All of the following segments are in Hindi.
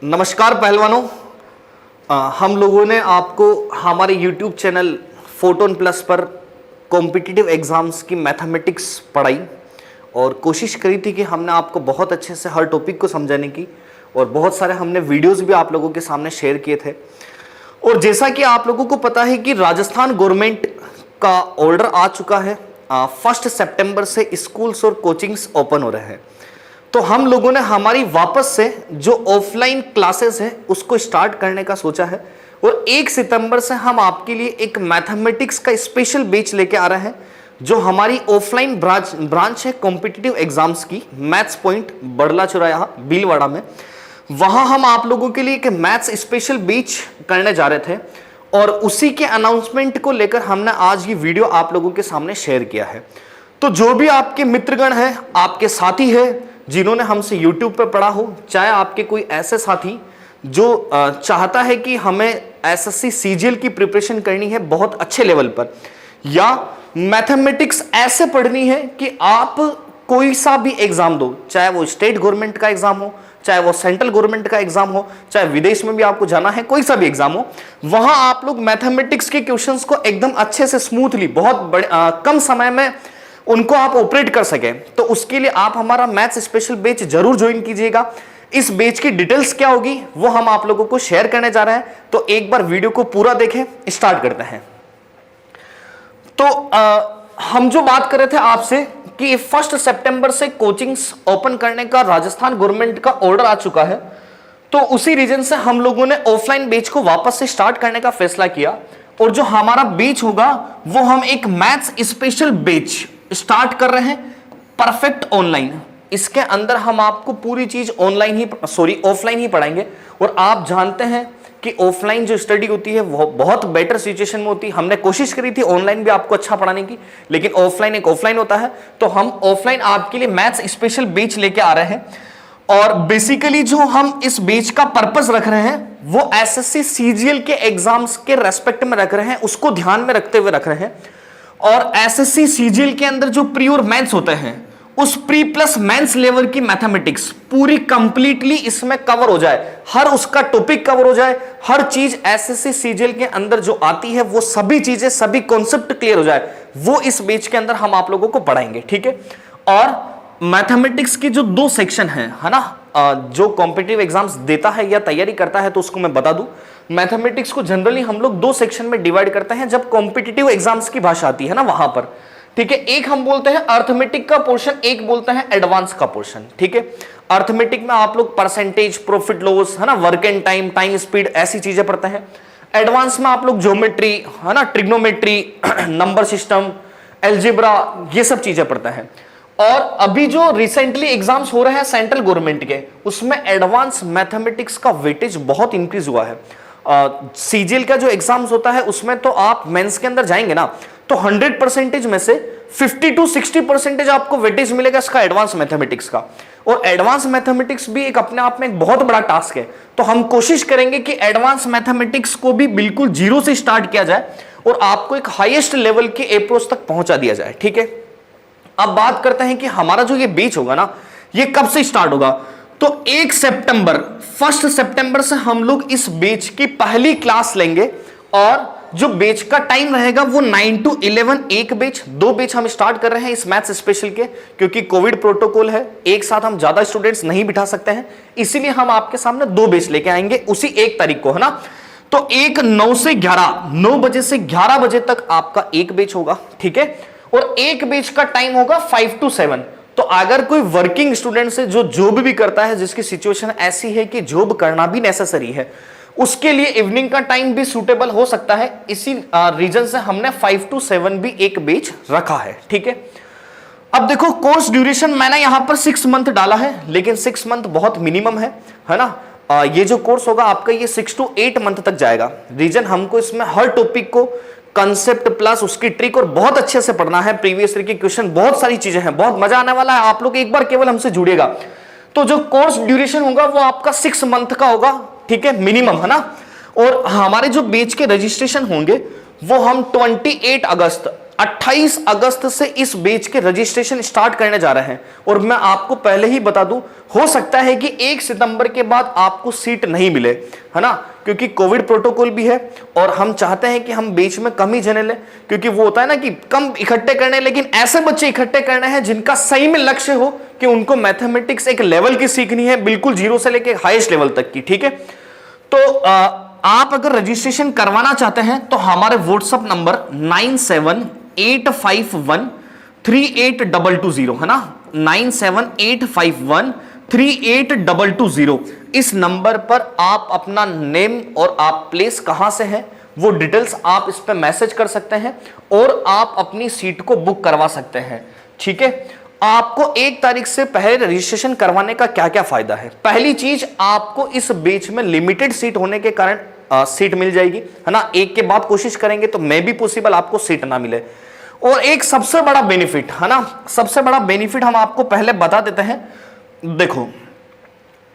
नमस्कार पहलवानों। हम लोगों ने आपको हमारे YouTube चैनल फोटोन प्लस पर कॉम्पिटिटिव एग्जाम्स की मैथमेटिक्स पढ़ाई और कोशिश करी थी कि हमने आपको बहुत अच्छे से हर टॉपिक को समझाने की, और बहुत सारे हमने वीडियोस भी आप लोगों के सामने शेयर किए थे। और जैसा कि आप लोगों को पता है कि राजस्थान गवर्नमेंट का ऑर्डर आ चुका है, 1 सितंबर से स्कूल्स और कोचिंग्स ओपन हो रहे हैं। तो हम लोगों ने हमारी वापस से जो ऑफलाइन क्लासेस है उसको स्टार्ट करने का सोचा है, और 1 सितंबर से हम आपके लिए एक मैथमेटिक्स का स्पेशल बैच लेके आ रहे हैं, जो हमारी ऑफलाइन ब्रांच है कॉम्पिटिटिव एग्जाम्स की, मैथ्स पॉइंट बड़ला चौराहा भीलवाड़ा में। वहां हम आप लोगों के लिए एक मैथ्स स्पेशल बैच करने जा रहे थे, और उसी के अनाउंसमेंट को लेकर हमने आज ये वीडियो आप लोगों के सामने शेयर किया है। तो जो भी आपके मित्रगण है, आपके साथी है जिन्होंने हमसे YouTube पर पढ़ा हो, चाहे आपके कोई ऐसे साथी जो चाहता है कि हमें SSC CGL की प्रिपरेशन करनी है बहुत अच्छे लेवल पर, या मैथमेटिक्स ऐसे पढ़नी है कि आप कोई सा भी एग्जाम दो, चाहे वो स्टेट गवर्नमेंट का एग्जाम हो, चाहे वो सेंट्रल गवर्नमेंट का एग्जाम हो, चाहे विदेश में भी आपको जाना है, कोई सा भी एग्जाम हो, वहां आप लोग मैथमेटिक्स के क्वेश्चंस को एकदम अच्छे से स्मूथली बहुत कम समय में उनको आप ऑपरेट कर सके। तो उसके लिए आप हमारा मैथ्स स्पेशल बैच जरूर ज्वाइन कीजिएगा। इस बैच की डिटेल्स क्या होगी वो हम आप लोगों को शेयर करने जा रहे हैं, तो एक बार वीडियो को पूरा देखें। स्टार्ट करते हैं। तो हम जो बात कर रहे थे आपसे कि 1 सितंबर से कोचिंग्स ओपन करने का राजस्थान गवर्नमेंट का ऑर्डर आ चुका है, तो उसी रीजन से हम लोगों ने ऑफलाइन बैच को वापस से स्टार्ट करने का फैसला किया। और जो हमारा बैच होगा वो हम एक मैथ्स स्पेशल बैच स्टार्ट कर रहे हैं, परफेक्ट ऑनलाइन। इसके अंदर हम आपको पूरी चीज ऑफलाइन ही पढ़ाएंगे। और आप जानते हैं कि ऑफलाइन जो स्टडी होती है वो बहुत बेटर सिचुएशन में होती है। हमने कोशिश करी थी ऑनलाइन भी आपको अच्छा पढ़ाने की, लेकिन ऑफलाइन एक ऑफलाइन होता है। तो हम ऑफलाइन आपके लिए मैथ्स स्पेशल बैच लेके आ रहे हैं, और बेसिकली जो हम इस बैच का पर्पस रख रहे हैं वो SSC CGL के एग्जाम्स के रेस्पेक्ट में रख रहे हैं, उसको ध्यान में रखते हुए रख रहे हैं। और SSC CGL के अंदर जो प्री और मेंस होते हैं, उस प्री प्लस मेंस लेवल की मैथमेटिक्स पूरी कंप्लीटली इसमें कवर हो जाए, हर उसका टॉपिक कवर हो जाए, हर चीज SSC CGL के अंदर जो आती है वो सभी चीजें, सभी कॉन्सेप्ट क्लियर हो जाए, वो इस बैच के अंदर हम आप लोगों को पढ़ाएंगे। ठीक है। और मैथमेटिक्स की जो 2 सेक्शन है ना, जो कॉम्पिटिटिव एग्जाम्स देता है या तैयारी करता है, तो उसको मैं बता दूं, मैथमेटिक्स को जनरली हम लोग 2 सेक्शन में डिवाइड करते हैं जब कॉम्पिटिटिव एग्जाम्स की भाषा आती है ना वहां पर। ठीक है। एक हम बोलते हैं अर्थमेटिक का पोर्शन, एक बोलते हैं एडवांस का पोर्शन। ठीक है। अर्थमेटिक में आप लोग परसेंटेज, प्रॉफिट लॉस, है ना, work and time, time speed, ऐसी चीजें पढ़ते हैं। एडवांस में आप लोग ज्योमेट्री, है ना, ट्रिग्नोमेट्री, नंबर सिस्टम, एल्जेब्रा, ये सब चीजें पढ़ते हैं। और अभी जो रिसेंटली एग्जाम्स हो रहे हैं सेंट्रल गवर्नमेंट के, उसमें एडवांस मैथमेटिक्स का वेटेज बहुत इंक्रीज हुआ है। CGL का जो एग्जाम्स होता है उसमें तो आप मेंस के अंदर जाएंगे ना, तो 100% में से 50 to 60% आपको वेटेज मिलेगा इसका एडवांस मैथमेटिक्स का। और एडवांस मैथमेटिक्स भी एक अपने आप में एक बहुत बड़ा टास्क है। तो हम कोशिश करेंगे कि एडवांस मैथमेटिक्स को भी बिल्कुल जीरो से स्टार्ट किया जाए और आपको एक हाईएस्ट लेवल के अप्रोच तक पहुंचा दिया जाए। ठीक है। अब बात करते हैं कि हमारा जो ये बैच होगा ना, ये कब से स्टार्ट होगा। तो 1 सितंबर से हम लोग इस बैच की पहली क्लास लेंगे, और जो बैच का टाइम रहेगा वो 9 to 11, एक बैच, 2 बैच हम स्टार्ट कर रहे हैं इस मैथ्स स्पेशल के, क्योंकि कोविड प्रोटोकॉल है, एक साथ हम ज्यादा स्टूडेंट्स नहीं बिठा सकते हैं, इसीलिए हम आपके सामने 2 बैच लेके आएंगे उसी 1 तारीख को, है ना। तो 9 से 11, 9 बजे से 11 बजे तक आपका एक बैच होगा। ठीक है। और एक बैच का टाइम होगा 5 to 7। तो अगर कोई वर्किंग स्टूडेंट है जो जॉब भी करता है, जिसकी सिचुएशन ऐसी है कि जॉब करना भी नेसेसरी है, उसके लिए इवनिंग का टाइम भी सूटेबल हो सकता है। इसी रीजन से हमने 5 to 7 भी एक बैच रखा है। ठीक है। अब देखो, कोर्स ड्यूरेशन मैंने यहां पर 6 मंथ डाला है, लेकिन 6 मंथ बहुत मिनिमम है ना। ये जो कोर्स होगा आपका, ये 6 to 8 मंथ तक जाएगा। रीजन हमको इसमें हर टॉपिक को कंसेप्ट प्लस उसकी ट्रिक और बहुत अच्छे से पढ़ना है, प्रीवियस ईयर के क्वेश्चन, बहुत सारी चीजें हैं, बहुत मजा आने वाला है। आप लोग एक बार केवल हमसे जुड़िएगा। तो जो कोर्स ड्यूरेशन होगा वो आपका 6 मंथ का होगा। ठीक है, मिनिमम, है ना। और हमारे जो बैच के रजिस्ट्रेशन होंगे वो हम 28 अगस्त 28 अगस्त से इस बैच के रजिस्ट्रेशन स्टार्ट करने जा रहे हैं। और मैं आपको पहले ही बता दूं, हो सकता है कि 1 सितंबर के बाद आपको सीट नहीं मिले, है ना, क्योंकि कोविड प्रोटोकॉल भी है और हम चाहते हैं कि हम बैच में कम ही जने लें, क्योंकि वो होता है ना कि कम इकट्ठे करने, लेकिन ऐसे बच्चे इकट्ठे करने हैं जिनका सही में लक्ष्य हो कि उनको मैथमेटिक्स एक लेवल की सीखनी है, बिल्कुल जीरो से लेकर हाईएस्ट लेवल तक की। ठीक है, तो आप अगर रजिस्ट्रेशन करवाना चाहते हैं तो हमारे व्हाट्सएप नंबर 9785138220 है ना, 9785138220, इस नंबर पर आप अपना नेम और आप प्लेस कहां से हैं वो डिटेल्स आप इस पे मैसेज कर सकते हैं और आप अपनी सीट को बुक करवा सकते हैं। ठीक है, आपको 1 तारीख से पहले रजिस्ट्रेशन करवाने का क्या क्या फायदा है। पहली चीज, आपको इस बैच में लिमिटेड सीट होने के कारण सीट मिल जाएगी, है ना, एक के बाद कोशिश करेंगे तो मे भी पॉसिबल आपको सीट ना मिले। और एक सबसे बड़ा बेनिफिट, है ना, सबसे बड़ा बेनिफिट हम आपको पहले बता देते हैं। देखो,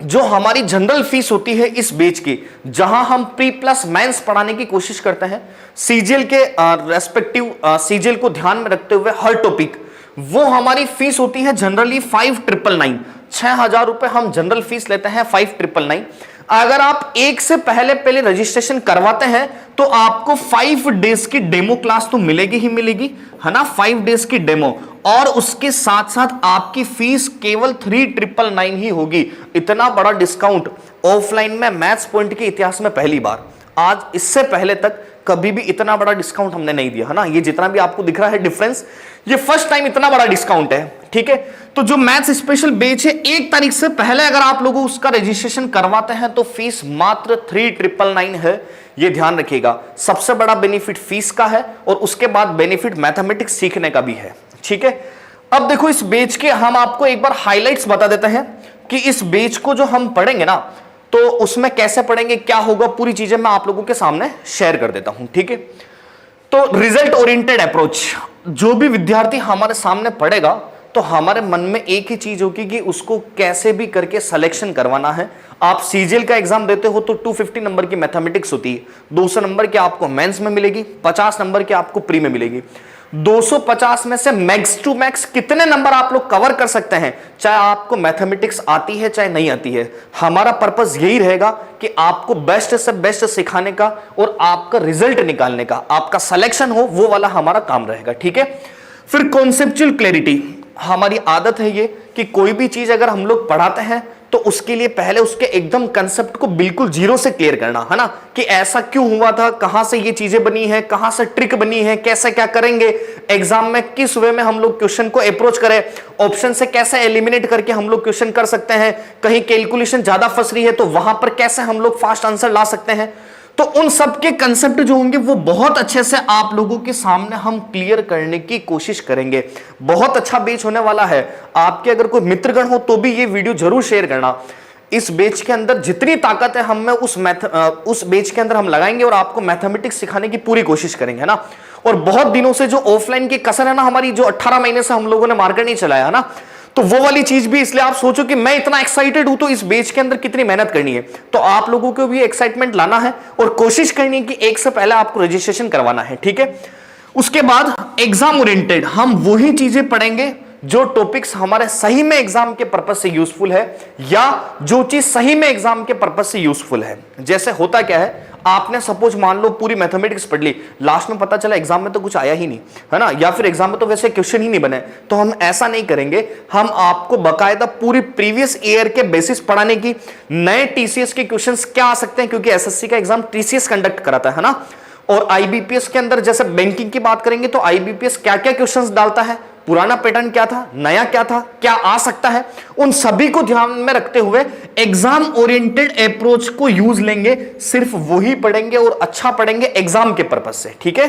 जो हमारी जनरल फीस होती है इस बैच की, जहां हम प्री प्लस मेंस पढ़ाने की कोशिश करते हैं सीजीएल के रेस्पेक्टिव सीजीएल को ध्यान में रखते हुए हर टॉपिक, वो हमारी फीस होती है जनरली 5999, 6000 रुपए हम जनरल फीस लेते हैं 5999। अगर आप 1 से पहले रजिस्ट्रेशन करवाते हैं तो आपको 5 डेज की डेमो क्लास तो मिलेगी ही मिलेगी, है ना, 5 डेज की डेमो, और उसके साथ साथ आपकी फीस केवल 3999 ही होगी। इतना बड़ा डिस्काउंट ऑफलाइन में मैथ्स पॉइंट के इतिहास में पहली बार, आज इससे पहले तक कभी भी इतना बड़ा डिस्काउंट हमने नहीं दिया, है ना। ये जितना भी आपको दिख रहा है डिफरेंस, ये फर्स्ट टाइम इतना बड़ा डिस्काउंट है। ठीक है, तो जो मैथ्स स्पेशल बैच है 1 तारीख से पहले अगर आप लोगों उसका रजिस्ट्रेशन करवाते हैं तो फीस मात्र 3999 है, ये ध्यान रखिएगा। सबसे बड़ा बेनिफिट फीस का है और उसके बाद बेनिफिट मैथमेटिक्स सीखने का भी है। ठीक है, अब देखो इस बैच के हम आपको एक बार हाइलाइट्स बता देते हैं कि इस बैच को जो हम पढ़ेंगे ना तो उसमें कैसे पढ़ेंगे, क्या होगा, पूरी चीजें मैं आप लोगों के सामने शेयर कर देता हूं। ठीक है, तो रिजल्ट ओरिएंटेड अप्रोच, जो भी विद्यार्थी हमारे सामने पढ़ेगा तो हमारे मन में एक ही चीज होगी कि उसको कैसे भी करके सिलेक्शन करवाना है। आप सीजीएल का एग्जाम देते हो तो 250 नंबर की मैथमेटिक्स होती है, 200 नंबर की आपको मेंस में मिलेगी, 50 नंबर की आपको प्री में मिलेगी। 250 में से मैक्स टू मैक्स कितने नंबर आप लोग कवर कर सकते हैं, चाहे आपको मैथमेटिक्स आती है चाहे नहीं आती है, हमारा पर्पस यही रहेगा कि आपको बेस्ट से बेस्ट सिखाने का और आपका रिजल्ट निकालने का, आपका सिलेक्शन हो वो वाला हमारा काम रहेगा। ठीक है, फिर कॉन्सेप्चुअल क्लैरिटी, हमारी आदत है ये कि कोई भी चीज अगर हम लोग पढ़ाते हैं तो उसके लिए पहले उसके एकदम कंसेप्ट को बिल्कुल जीरो से क्लियर करना, है ना, कि ऐसा क्यों हुआ था, कहां से ये चीजें बनी है, कहां से ट्रिक बनी है, कैसे क्या करेंगे एग्जाम में, किस वे में हम लोग क्वेश्चन को अप्रोच करें, ऑप्शन से कैसे एलिमिनेट करके हम लोग क्वेश्चन कर सकते हैं, कहीं कैलकुलेशन ज्यादा फंस रही है तो वहां पर कैसे हम लोग फास्ट आंसर ला सकते हैं। तो उन सब के कंसेप्ट जो होंगे वो बहुत अच्छे से आप लोगों के सामने हम क्लियर करने की कोशिश करेंगे। बहुत अच्छा बैच होने वाला है। आपके अगर कोई मित्रगण हो तो भी ये वीडियो जरूर शेयर करना। इस बैच के अंदर जितनी ताकत है हम में उस बैच के अंदर हम लगाएंगे और आपको मैथमेटिक्स सिखाने की पूरी कोशिश करेंगे, है ना। और बहुत दिनों से जो ऑफलाइन की कसर है ना हमारी, जो 18 महीने से हम लोगों ने मार्केट नहीं चलाया, है ना, तो वो वाली चीज भी, इसलिए आप सोचो कि मैं इतना एक्साइटेड हूं तो इस बैच के अंदर कितनी मेहनत करनी है। तो आप लोगों को भी एक्साइटमेंट लाना है और कोशिश करनी है कि 1 से पहले आपको रजिस्ट्रेशन करवाना है। ठीक है, उसके बाद एग्जाम ओरिएंटेड हम वही चीजें पढ़ेंगे जो टॉपिक्स हमारे सही में एग्जाम के पर्पज से यूजफुल है या जो चीज सही में एग्जाम के पर्पज से यूजफुल है। जैसे होता क्या है, आपने सपोज मान लो पूरी मैथमेटिक्स पढ़ ली, लास्ट में पता चला एग्जाम में तो कुछ आया ही नहीं, है ना, या फिर एग्जाम में तो वैसे क्वेश्चन ही नहीं बने, तो हम ऐसा नहीं करेंगे। हम आपको बकायदा पूरी प्रीवियस ईयर के बेसिस पढ़ाने की, नए टीसीएस के क्वेश्चंस क्या आ सकते हैं, क्योंकि एसएससी का एग्जाम टीसीएस कंडक्ट कराता है ना। और आईबीपीएस के अंदर जैसे बैंकिंग की बात करेंगे तो आईबीपीएस क्या क्या क्वेश्चंस डालता है, पुराना पैटर्न क्या था, नया क्या था, क्या आ सकता है, उन सभी को ध्यान में रखते हुए एग्जाम ओरिएंटेड अप्रोच को यूज लेंगे। सिर्फ वही पढ़ेंगे और अच्छा पढ़ेंगे एग्जाम के पर्पज से। ठीक है,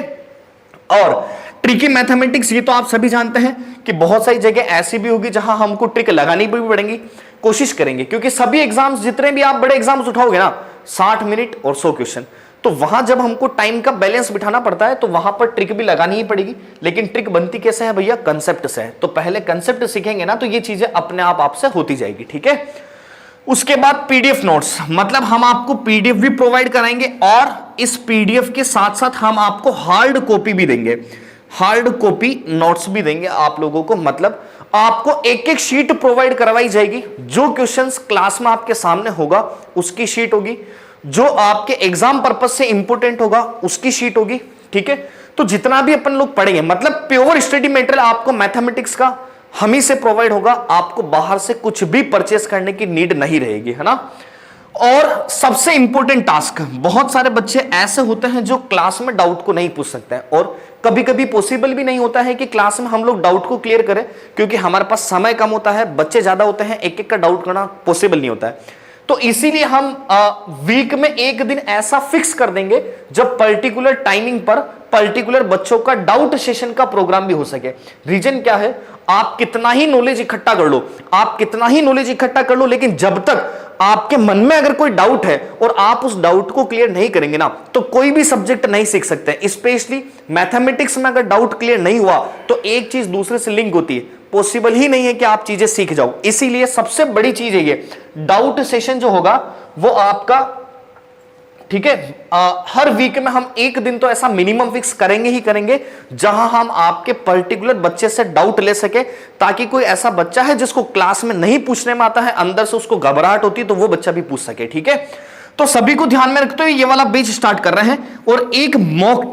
और ट्रिकी मैथमेटिक्स, ये तो आप सभी जानते हैं कि बहुत सारी जगह ऐसी भी होगी जहां हमको ट्रिक लगानी भी पड़ेगी। कोशिश करेंगे क्योंकि सभी एग्जाम्स, जितने भी आप बड़े एग्जाम्स उठाओगे ना, 60 मिनट और 100 क्वेश्चन, तो वहां जब हमको टाइम का बैलेंस बिठाना पड़ता है तो वहां पर ट्रिक भी लगानी ही पड़ेगी। लेकिन ट्रिक बनती कैसे है भैया, कंसेप्ट से है। तो पहले कंसेप्ट सीखेंगे ना तो ये चीजें अपने आप आपसे होती जाएगी। ठीक है, उसके बाद पीडीएफ नोट्स, मतलब हम आपको पीडीएफ भी प्रोवाइड कराएंगे और इस पीडीएफ के साथ साथ हम आपको हार्ड कॉपी भी देंगे। हार्ड कॉपी नोट्स भी देंगे आप लोगों को, मतलब आपको एक एक शीट प्रोवाइड करवाई जाएगी। जो क्वेश्चंस क्लास में आपके सामने होगा उसकी शीट होगी, जो आपके एग्जाम पर्पस से इंपोर्टेंट होगा उसकी शीट होगी, ठीक है। तो जितना भी अपन लोग पढ़ेंगे, मतलब प्योर स्टडी मटेरियल आपको मैथमेटिक्स का हम ही से प्रोवाइड होगा, आपको बाहर से कुछ भी परचेस करने की नीड नहीं रहेगी, है ना। और सबसे इंपॉर्टेंट टास्क, बहुत सारे बच्चे ऐसे होते हैं जो क्लास में डाउट को नहीं पूछ सकते हैं, और कभी कभी पॉसिबल भी नहीं होता है कि क्लास में हम लोग डाउट को क्लियर करें, क्योंकि हमारे पास समय कम होता है, बच्चे ज्यादा होते हैं, एक एक का डाउट करना पॉसिबल नहीं होता है। तो इसीलिए हम वीक में एक दिन ऐसा फिक्स कर देंगे जब पर्टिकुलर टाइमिंग पर पर्टिकुलर बच्चों का डाउट सेशन का प्रोग्राम भी हो सके। रीजन क्या है, आप कितना ही नॉलेज इकट्ठा कर लो, आप कितना ही नॉलेज इकट्ठा कर लो, लेकिन जब तक आपके मन में अगर कोई डाउट है और आप उस डाउट को क्लियर नहीं करेंगे ना, तो कोई भी सब्जेक्ट नहीं सीख सकते। स्पेशली मैथमेटिक्स में अगर डाउट क्लियर नहीं हुआ तो एक चीज दूसरे से लिंक होती है, पॉसिबल ही नहीं है कि आप चीजें सीख जाओ। इसीलिए सबसे बड़ी चीज है ये डाउट सेशन जो होगा वो आपका, ठीक है, हर वीक में हम एक दिन तो ऐसा मिनिमम फिक्स करेंगे ही करेंगे जहां हम आपके पर्टिकुलर बच्चे से डाउट ले सके, ताकि कोई ऐसा बच्चा है जिसको क्लास में नहीं पूछने में आता है, अंदर से उसको घबराहट होती है, तो वो बच्चा भी पूछ सके, ठीक है। तो सभी को ध्यान में रखते हुए ये वाला बैच स्टार्ट कर रहे हैं। और एक मॉक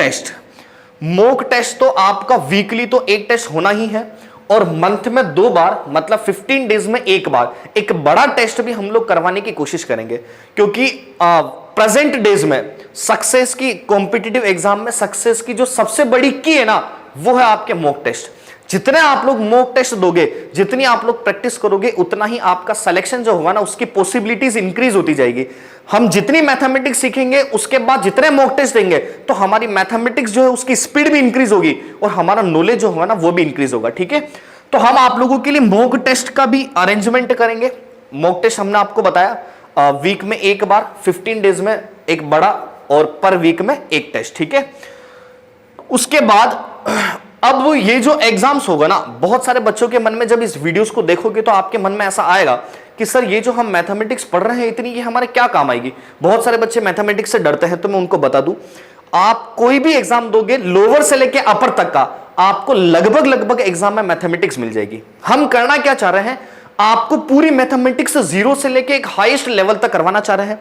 टेस्ट तो आपका वीकली तो एक टेस्ट होना ही है, और मंथ में 2 बार, मतलब 15 डेज में एक बार एक बड़ा टेस्ट भी हम लोग करवाने की कोशिश करेंगे, क्योंकि प्रेजेंट डेज में सक्सेस की, कॉम्पिटिटिव एग्जाम में सक्सेस की जो सबसे बड़ी की है ना, वो है आपके मॉक टेस्ट। जितने आप लोग मॉक टेस्ट दोगे, जितनी आप लोग प्रैक्टिस करोगे, उतना ही आपका सिलेक्शन जो होगा ना, उसकी पॉसिबिलिटीज इंक्रीज होती जाएगी। हम जितनी मैथमेटिक्स सीखेंगे, उसके बाद जितने मॉक टेस्ट देंगे, तो हमारी मैथमेटिक्स जो है उसकी स्पीड भी इंक्रीज होगी, और हमारा नॉलेज जो होगा ना वो भी इंक्रीज होगा, ठीक है। तो हम आप लोगों के लिए मॉक टेस्ट का भी अरेंजमेंट करेंगे। मॉक टेस्ट हमने आपको बताया वीक में एक बार, 15 डेज में एक बड़ा, और पर वीक में एक टेस्ट, ठीक है। उसके बाद अब ये जो एग्जाम्स होगा ना, बहुत सारे बच्चों के मन में जब इस वीडियोस को देखोगे तो आपके मन में ऐसा आएगा कि सर ये जो हम मैथमेटिक्स पढ़ रहे हैं इतनी, ये हमारे क्या काम आएगी। बहुत सारे बच्चे मैथमेटिक्स से डरते हैं, तो मैं उनको बता दूं, आप कोई भी एग्जाम दोगे लोअर से लेके अपर तक का, आपको लगभग एग्जाम में मैथमेटिक्स मिल जाएगी। हम करना क्या चाह रहे हैं, आपको पूरी मैथमेटिक्स 0 से लेके एक हाईएस्ट लेवल तक करवाना चाह रहे हैं।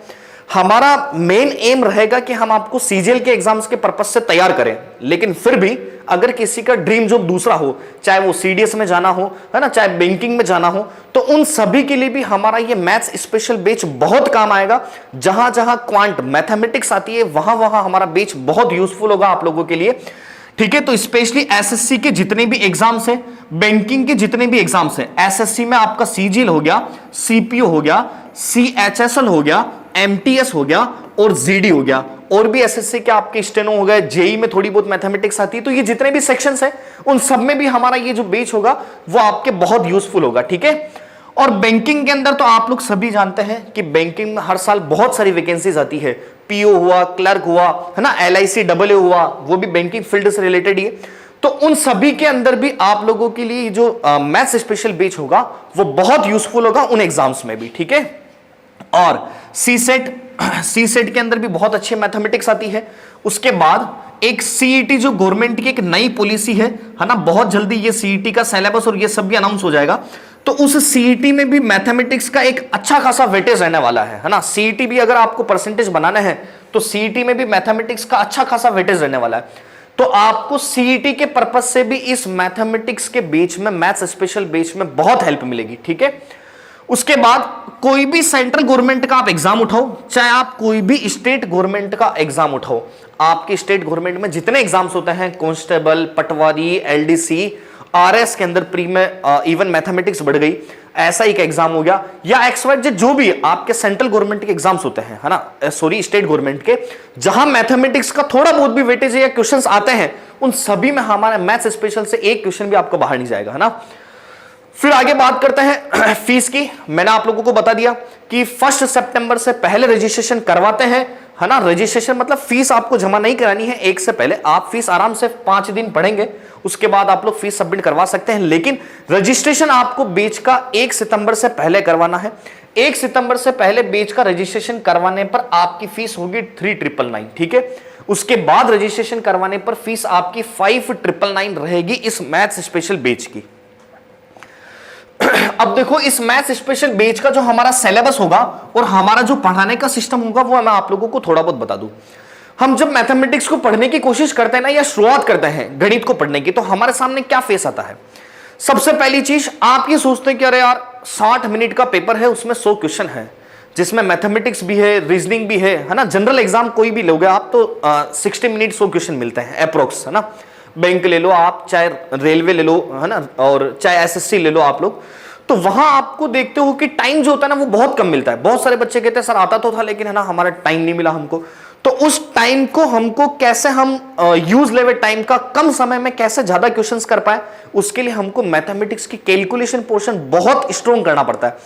हमारा मेन एम रहेगा कि हम आपको सीजीएल के एग्जाम्स के पर्पस से तैयार करें, लेकिन फिर भी अगर किसी का ड्रीम जॉब दूसरा हो, चाहे वो सीडीएस में जाना हो, है ना, चाहे बैंकिंग में जाना हो, तो उन सभी के लिए भी हमारा ये मैथ्स स्पेशल बैच बहुत काम आएगा। जहां जहां क्वांट मैथमेटिक्स आती है, वहां वहां हमारा बैच बहुत यूजफुल होगा आप लोगों के लिए, ठीक है। तो स्पेशली एसएससी के जितने भी एग्जाम्स हैं, बैंकिंग के जितने भी एग्जाम्स हैं, एसएससी में आपका सीजीएल हो गया, सीपीओ हो गया, सीएचएसएल हो गया, एमटीएस हो गया और जीडी हो गया, और भी एसएससी के आपके स्टेनो हो गए, जेई में थोड़ी बहुत मैथमेटिक्स आती है, तो ये जितने भी सेक्शंस हैं उन सब में भी हमारा ये जो बैच होगा वो आपके बहुत यूजफुल होगा, ठीक है। और बैंकिंग के अंदर तो आप लोग सभी जानते हैं कि बैंकिंग में हर साल बहुत सारी वैकेंसीज आती है, पीओ हुआ, क्लर्क हुआ, है ना, एलआईसी डबलए हुआ, वो भी बैंकिंग फील्ड से रिलेटेड ही है। तो उन सभी के अंदर भी आप लोगों के लिए जो मैथ्स स्पेशल बैच होगा वो बहुत यूजफुल होगा उन एग्जाम्स में भी, ठीक है। और सीसेट के अंदर भी बहुत अच्छी मैथमेटिक्स आती है। उसके बाद एक सीईटी जो गवर्नमेंट की एक नई पॉलिसी है ना, बहुत जल्दी ये सीईटी का सिलेबस और ये सब भी अनाउंस हो जाएगा, तो उस सीईटी में भी मैथमेटिक्स का एक अच्छा खासा वेटेज रहने वाला है ना। सीईटी भी अगर आपको परसेंटेज बनाना है तो सीईटी में भी मैथमेटिक्स का अच्छा खासा वेटेज रहने वाला है। तो आपको सीईटी के पर्पज से भी इस मैथमेटिक्स के बीच में, मैथ्स स्पेशल बीच में बहुत हेल्प मिलेगी, ठीक है। उसके बाद कोई भी सेंट्रल गवर्नमेंट का आप एग्जाम उठाओ, चाहे आप कोई भी स्टेट गवर्नमेंट का एग्जाम उठाओ, आपके स्टेट गवर्नमेंट में जितने एग्जाम्स होते हैं, कांस्टेबल, पटवारी, एलडीसी, आरएस के अंदर प्री में इवन मैथमेटिक्स बढ़ गई, ऐसा एक एग्जाम हो गया, या XYZ जो भी आपके सेंट्रल गवर्नमेंट के एग्जाम्स होते हैं, है ना, सॉरी स्टेट गवर्नमेंट के, जहां मैथमेटिक्स का थोड़ा बहुत भी वेटेज है या क्वेश्चंस आते हैं, उन सभी में हमारा मैथ्स स्पेशल से एक क्वेश्चन भी आपको बाहर नहीं जाएगा, है ना। फिर आगे बात करते हैं फीस की। मैंने आप लोगों को बता दिया कि 1 सितंबर से पहले रजिस्ट्रेशन करवाते हैं, है ना। रजिस्ट्रेशन मतलब फीस आपको जमा नहीं करानी है 1 से पहले, आप फीस आराम से 5 दिन पढ़ेंगे, उसके बाद आप लोग फीस सबमिट करवा सकते हैं, लेकिन रजिस्ट्रेशन आपको बैच का 1 सितंबर से पहले करवाना है। 1 सितंबर से पहले बैच का रजिस्ट्रेशन करवाने पर आपकी फीस होगी 3999, ठीक है। उसके बाद रजिस्ट्रेशन करवाने पर फीस आपकी 5999 रहेगी इस मैथ्स स्पेशल बैच की। अब देखो इस मैथ्स स्पेशल बैच का जो हमारा सिलेबस होगा और हमारा जो पढ़ाने का सिस्टम होगा वो मैं आप लोगों को थोड़ा बहुत बता दूं। हम जब मैथमेटिक्स को पढ़ने की कोशिश करते हैं ना या शुरुआत करते हैं गणित को पढ़ने की, तो हमारे सामने क्या फेस आता है। सबसे पहली चीज आप ये सोचते हैं कि अरे यार 60 मिनट का पेपर है, उसमें 100 क्वेश्चन है, जिसमें मैथमेटिक्स भी है, रीजनिंग भी है ना। जनरल एग्जाम कोई भी लोगे आप तो 60 मिनट 100 क्वेश्चन मिलते हैं अप्रोक्स, है ना। बैंक ले लो आप, चाहे रेलवे ले लो, है ना, और चाहे एसएससी ले लो आप लोग, तो वहां आपको देखते हो कि टाइम जो होता है ना वो बहुत कम मिलता है। बहुत सारे बच्चे कहते हैं सर आता तो था लेकिन है ना हमारा टाइम नहीं मिला हमको। तो उस टाइम को हमको कैसे हम यूज लेवे, टाइम का कम समय में कैसे ज्यादा क्वेश्चंस कर पाए, उसके लिए हमको मैथमेटिक्स की कैलकुलेशन पोर्शन बहुत स्ट्रॉन्ग करना पड़ता है।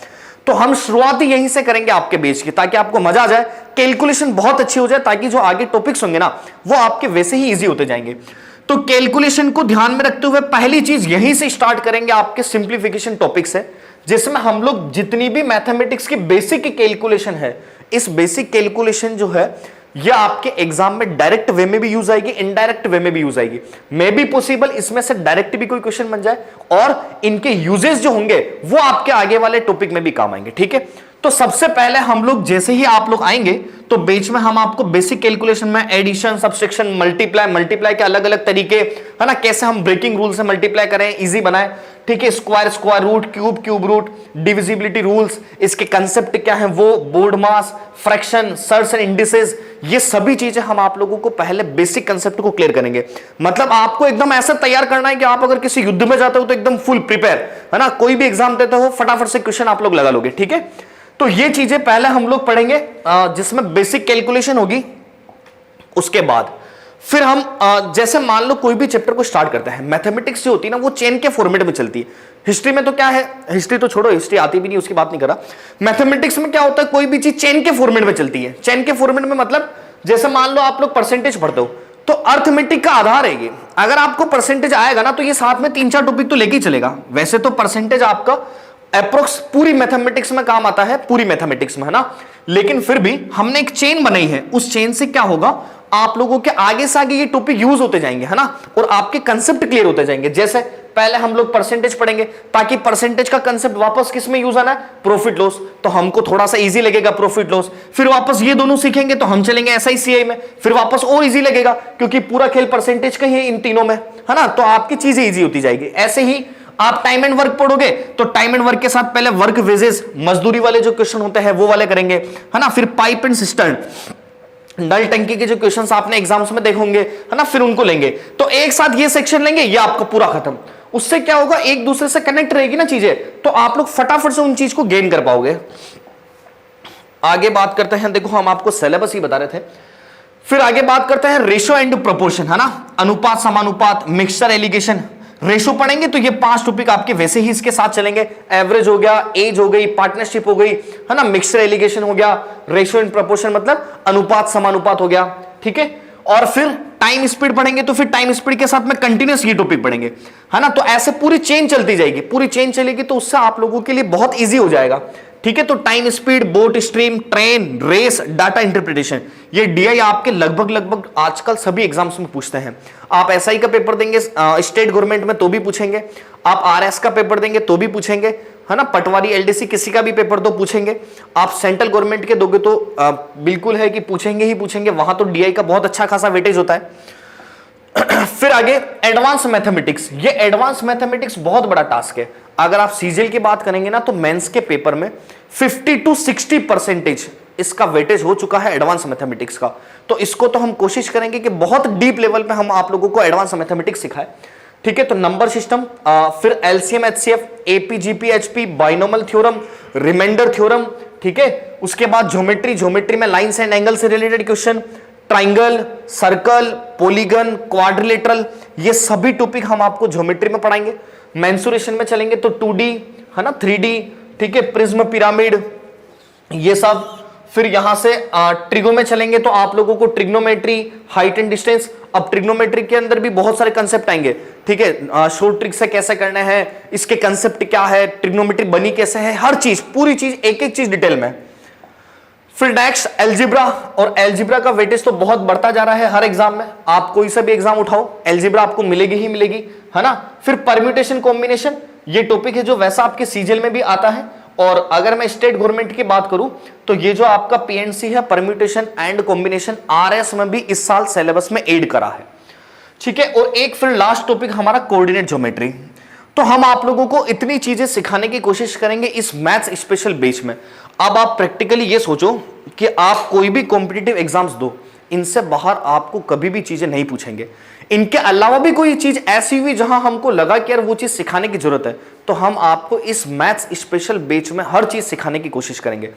तो हम शुरुआत ही यहीं से करेंगे आपके बेस की, ताकि आपको मजा आ जाए, कैलकुलेशन बहुत अच्छी हो जाए, ताकि जो आगे टॉपिक्स होंगे ना वो आपके वैसे ही इजी होते जाएंगे। तो कैलकुलेशन को ध्यान में रखते हुए पहली चीज यहीं से स्टार्ट करेंगे आपके सिंप्लीफिकेशन टॉपिक से, जिसमें हम लोग जितनी भी मैथमेटिक्स की बेसिक कैलकुलेशन है, इस बेसिक कैलकुलेशन जो है यह आपके एग्जाम में डायरेक्ट वे में भी यूज आएगी, इनडायरेक्ट वे में भी यूज आएगी। मे बी पॉसिबल इसमें से डायरेक्ट भी कोई क्वेश्चन बन जाए और इनके यूजेस जो होंगे वो आपके आगे वाले टॉपिक में भी काम आएंगे। ठीक है, तो सबसे पहले हम लोग जैसे ही आप लोग आएंगे तो बेच में हम आपको बेसिक कैलकुलेशन में एडिशन, सब्सट्रैक्शन, मल्टीप्लाई के अलग अलग तरीके, है ना, कैसे हम ब्रेकिंग रूल से मल्टीप्लाई करें, इजी बनाएं। ठीक है, square root, cube root, divisibility rules, इसके कंसेप्ट क्या है वो, BODMAS, fraction, surds and indices, ये सभी चीजें हम आप लोगों को पहले बेसिक कंसेप्ट को क्लियर करेंगे। मतलब आपको एकदम ऐसा तैयार करना है कि आप अगर किसी युद्ध में जाते हो तो एकदम फुल प्रिपेयर, है ना, कोई भी एग्जाम देते हो फटाफट से क्वेश्चन आप लोग लगा लोगे। ठीक है, तो ये चीजें पहले हम लोग पढ़ेंगे जिसमें बेसिक कैलकुलेशन होगी। उसके बाद फिर हम जैसे मान लो कोई भी चैप्टर को स्टार्ट करते हैं, मैथमेटिक्स जो होती है ना वो चेन के फॉर्मेट में चलती है। हिस्ट्री में तो क्या है, हिस्ट्री तो छोड़ो, हिस्ट्री आती भी नहीं, उसकी बात नहीं कर रहा। मैथमेटिक्स में क्या होता है, कोई भी चीज चेन के फॉर्मेट में चलती है। चेन के फॉर्मेट में मतलब जैसे मान लो आप लोग परसेंटेज पढ़ते हो तो अर्थमेटिक का आधार है ये। अगर आपको परसेंटेज आएगा ना तो ये साथ में 3-4 टॉपिक तो लेके ही चलेगा। वैसे तो परसेंटेज आपका अप्रोक्स पूरी मैथमेटिक्स में काम आता है, पूरी मैथमेटिक्स में, है ना, लेकिन फिर भी हमने एक चेन बनाई है। उस चेन से क्या होगा, आप लोगों के आगे से आगे ये टॉपिक यूज होते जाएंगे, है ना, और आपके कंसेप्ट क्लियर होते जाएंगे। जैसे पहले हम लोग परसेंटेज पढ़ेंगे ताकि परसेंटेज का कंसेप्ट वापस किस में यूज आना है, प्रॉफिट लॉस, तो हमको थोड़ा सा इजी लगेगा प्रॉफिट लॉस। फिर वापस ये दोनों सीखेंगे तो हम चलेंगे SICI में, फिर वापस और इजी लगेगा क्योंकि पूरा खेल परसेंटेज का ही है इन तीनों में, है ना, तो आपकी चीजें इजी होती जाएगी। ऐसे ही आप टाइम एंड वर्क पढ़ोगे तो टाइम एंड वर्क के साथ पहले वर्क वेजेस, मजदूरी वाले जो क्वेश्चन होते हैं वो वाले करेंगे, है ना, फिर पाइप एंड सिस्टर्न, नल टंकी के जो क्वेश्चंस आपने एग्जाम्स में देखे होंगे, है ना, फिर उनको लेंगे। तो एक साथ ये सेक्शन लेंगे, ये आपका पूरा खत्म। उससे क्या होगा, एक दूसरे से कनेक्ट रहेगी ना चीजें, तो आप लोग फटाफट से उन चीज को गेन कर पाओगे। आगे बात करते हैं, देखो हम आपको सिलेबस ही बता रहे थे। फिर आगे बात करते हैं रेशो एंड प्रोपोर्शन, है ना, अनुपात, समानुपात, मिक्सचर, एलिगेशन। रेशो पढ़ेंगे तो ये 5 टॉपिक आपके वैसे ही इसके साथ चलेंगे। एवरेज हो गया, एज हो गई, पार्टनरशिप हो गई, है ना, मिक्सचर एलिगेशन हो गया, रेशो एंड प्रोपोर्शन मतलब अनुपात समानुपात हो गया। ठीक है, और फिर टाइम स्पीड पढ़ेंगे तो फिर टाइम स्पीड के साथ में कंटिन्यूस ये टॉपिक पढ़ेंगे, है ना। तो ऐसे पूरी चेन चलती जाएगी, पूरी चेन चलेगी तो उससे आप लोगों के लिए बहुत ईजी हो जाएगा। ठीक है, तो time speed, boat stream, train, race, data interpretation, ये DI आपके लगभग आजकल सभी एग्जाम्स में पूछते हैं। आप SI का पेपर देंगे स्टेट गवर्नमेंट में तो भी पूछेंगे, आप RS का पेपर देंगे तो भी पूछेंगे, है ना, पटवारी, LDC किसी का भी पेपर तो पूछेंगे। आप सेंट्रल गवर्नमेंट के दोगे तो बिल्कुल है कि पूछेंगे ही पूछेंगे, वहां तो DI का बहुत अच्छा खासा वेटेज होता है। फिर आगे एडवांस मैथमेटिक्स, ये एडवांस मैथमेटिक्स बहुत बड़ा टास्क है। अगर आप CGL की बात करेंगे ना तो मेंस के पेपर में 50 to 60% इसका वेटेज हो चुका है एडवांस मैथमेटिक्स का। तो इसको तो हम कोशिश करेंगे कि बहुत डीप लेवल पे हम आप लोगों को एडवांस मैथमेटिक्स सिखाएं। ठीक है, तो नंबर सिस्टम, फिर LCM, HCF, AP, GP, HP, binomial theorem, remainder theorem. ठीक है, उसके बाद ज्योमेट्री में लाइंस एंड एंगल से related question, triangle, circle, polygon, quadrilateral, ये सभी टॉपिक हम आपको ज्योमेट्री में पढ़ाएंगे। मेंसुरेशन में चलेंगे तो 2D, है ना, 3D, ठीक है, प्रिज्म, पिरामिड, ये सब। फिर यहां से ट्रिगो में चलेंगे तो आप लोगों को ट्रिग्नोमेट्री, हाइट एंड डिस्टेंस। अब ट्रिग्नोमेट्री के अंदर भी बहुत सारे कंसेप्ट आएंगे। ठीक है, शॉर्ट ट्रिक से कैसे करना है, इसके कंसेप्ट क्या है, ट्रिग्नोमेट्री बनी कैसे है, हर चीज, पूरी चीज, एक एक चीज डिटेल में। फिर नेक्स्ट एल्जिब्रा, और एल्जिब्रा का वेटेज तो बहुत बढ़ता जा रहा है हर एग्जाम में। आप कोई सा भी एग्जाम उठाओ एल्जिब्रा आपको मिलेगी ही मिलेगी, है ना। फिर परम्यूटेशन कॉम्बिनेशन, ये टॉपिक है जो वैसा आपके सीजीएल में भी आता है। और अगर मैं स्टेट गवर्नमेंट की बात करूं तो ये जो आपका पीएनसी है परम्यूटेशन एंड कॉम्बिनेशन, आरएस में भी इस साल सिलेबस में ऐड करा है, ठीक है। और एक फिर लास्ट टॉपिक हमारा कोऑर्डिनेट ज्योमेट्री। तो हम आप लोगों को इतनी चीजें सिखाने की कोशिश करेंगे इस मैथ्स स्पेशल बैच में। अब आप प्रैक्टिकली ये सोचो कि आप कोई भी कॉम्पिटिटिव एग्जाम्स दो, इनसे बाहर आपको कभी भी चीजें नहीं पूछेंगे। इनके अलावा भी कोई चीज ऐसी हुई जहां हमको लगा कि यार वो चीज सिखाने की जरूरत है, तो हम आपको इस मैथ्स स्पेशल बैच में हर चीज सिखाने की कोशिश करेंगे।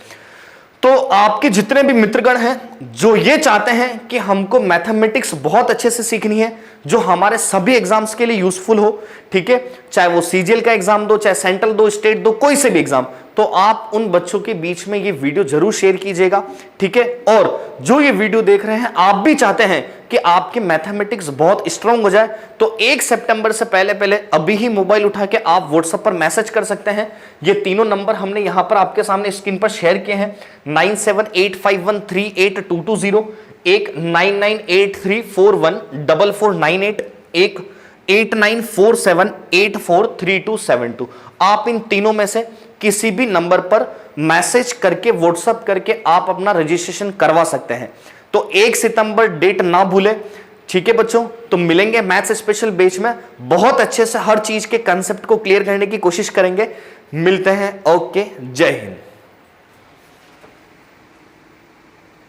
तो आपके जितने भी मित्रगण हैं जो ये चाहते हैं कि हमको मैथमेटिक्स बहुत अच्छे से सीखनी है, जो हमारे सभी एग्जाम्स के लिए यूजफुल हो, ठीक है, चाहे वो सीजीएल का एग्जाम दो, चाहे सेंट्रल दो, स्टेट दो, कोई से भी एग्जाम, तो आप उन बच्चों के बीच में ये वीडियो जरूर शेयर कीजिएगा, ठीक है। और जो ये वीडियो देख रहे हैं आप भी चाहते हैं कि आपके मैथमेटिक्स बहुत स्ट्रांग हो जाए, तो 1 सितंबर से पहले पहले अभी ही मोबाइल उठा के आप व्हाट्सएप पर मैसेज कर सकते हैं। ये तीनों नंबर हमने यहां पर आपके सामने स्क्रीन पर शेयर किए हैं, 9785138220, एक 9983414498, एक 8947843272। आप इन तीनों में से किसी भी नंबर पर मैसेज करके व्हाट्सएप करके आप अपना रजिस्ट्रेशन करवा सकते हैं। तो 1 सितंबर डेट ना भूले, ठीक है बच्चों। तो मिलेंगे मैथ्स स्पेशल बैच में, बहुत अच्छे से हर चीज के कंसेप्ट को क्लियर करने की कोशिश करेंगे। मिलते हैं, ओके, जय हिंद।